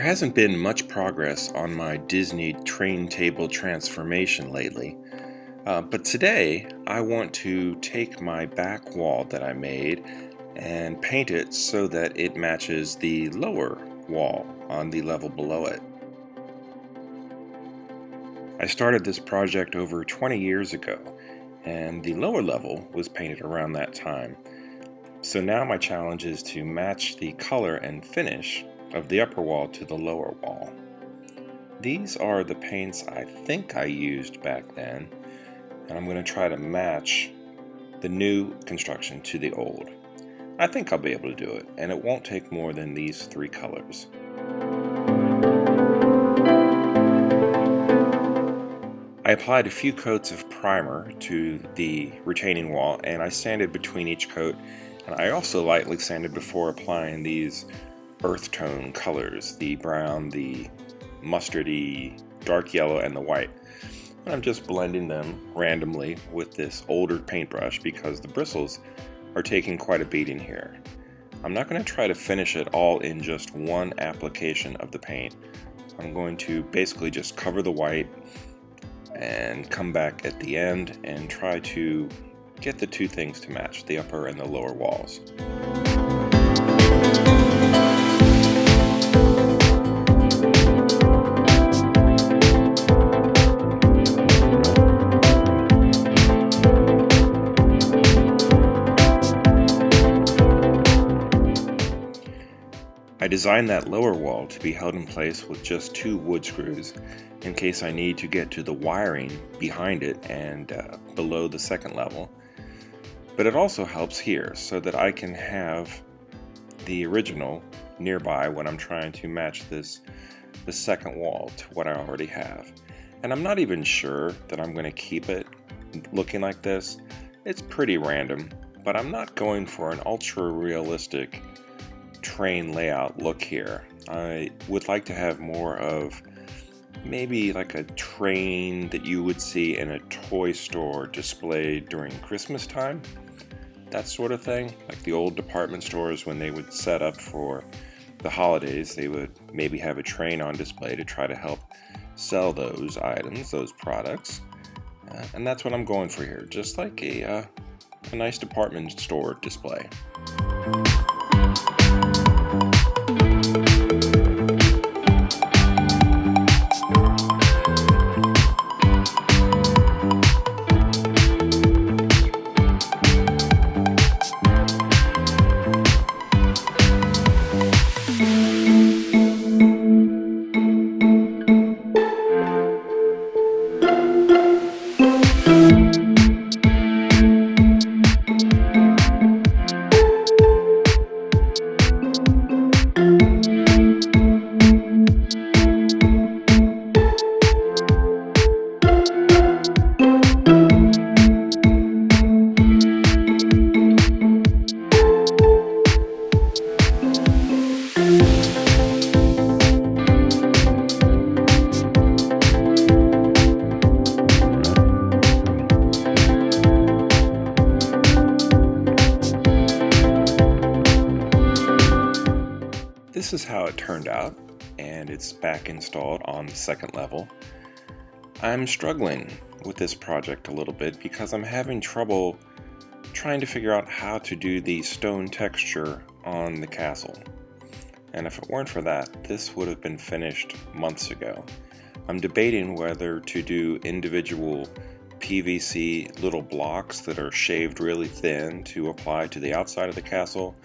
hasn't been much progress on my Disney train table transformation lately, but today I want to take my back wall that I made and paint it so that it matches the lower wall on the level below it. I started this project over 20 years ago, and the lower level was painted around that time. So now my challenge is to match the color and finish of the upper wall to the lower wall. These are the paints I think I used back then, and I'm going to try to match the new construction to the old. I think I'll be able to do it, and it won't take more than these three colors. I applied a few coats of primer to the retaining wall, and I sanded between each coat, and I also lightly sanded before applying these earth tone colors, the brown, the mustardy, dark yellow, and the white. And I'm just blending them randomly with this older paintbrush because the bristles are taking quite a beating here. I'm not going to try to finish it all in just one application of the paint. I'm going to basically just cover the white and come back at the end and try to get the two things to match, the upper and the lower walls. I designed that lower wall to be held in place with just two wood screws in case I need to get to the wiring behind it and below the second level. But it also helps here so that I can have the original nearby when I'm trying to match the second wall to what I already have. And I'm not even sure that I'm going to keep it looking like this. It's pretty random, but I'm not going for an ultra realistic train layout look here. I would like to have more of maybe like a train that you would see in a toy store displayed during Christmas time. That sort of thing, like the old department stores when they would set up for the holidays, they would maybe have a train on display to try to help sell those items, those products. And that's what I'm going for here, just like a nice department store display. This is how it turned out, and it's back installed on the second level. I'm struggling with this project a little bit because I'm having trouble trying to figure out how to do the stone texture on the castle. And if it weren't for that, this would have been finished months ago. I'm debating whether to do individual PVC little blocks that are shaved really thin to apply to the outside of the castle,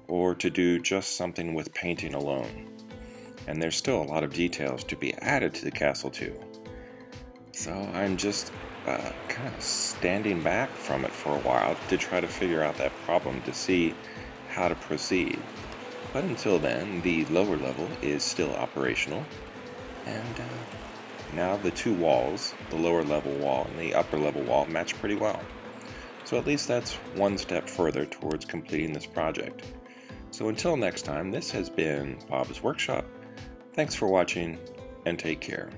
or to do just something with painting alone. And there's still a lot of details to be added to the castle too. So I'm just kind of standing back from it for a while to try to figure out that problem to see how to proceed. But until then, the lower level is still operational, and now the two walls, the lower level wall and the upper level wall, match pretty well. So at least that's one step further towards completing this project. So until next time, this has been Bob's Workshop. Thanks for watching, and take care.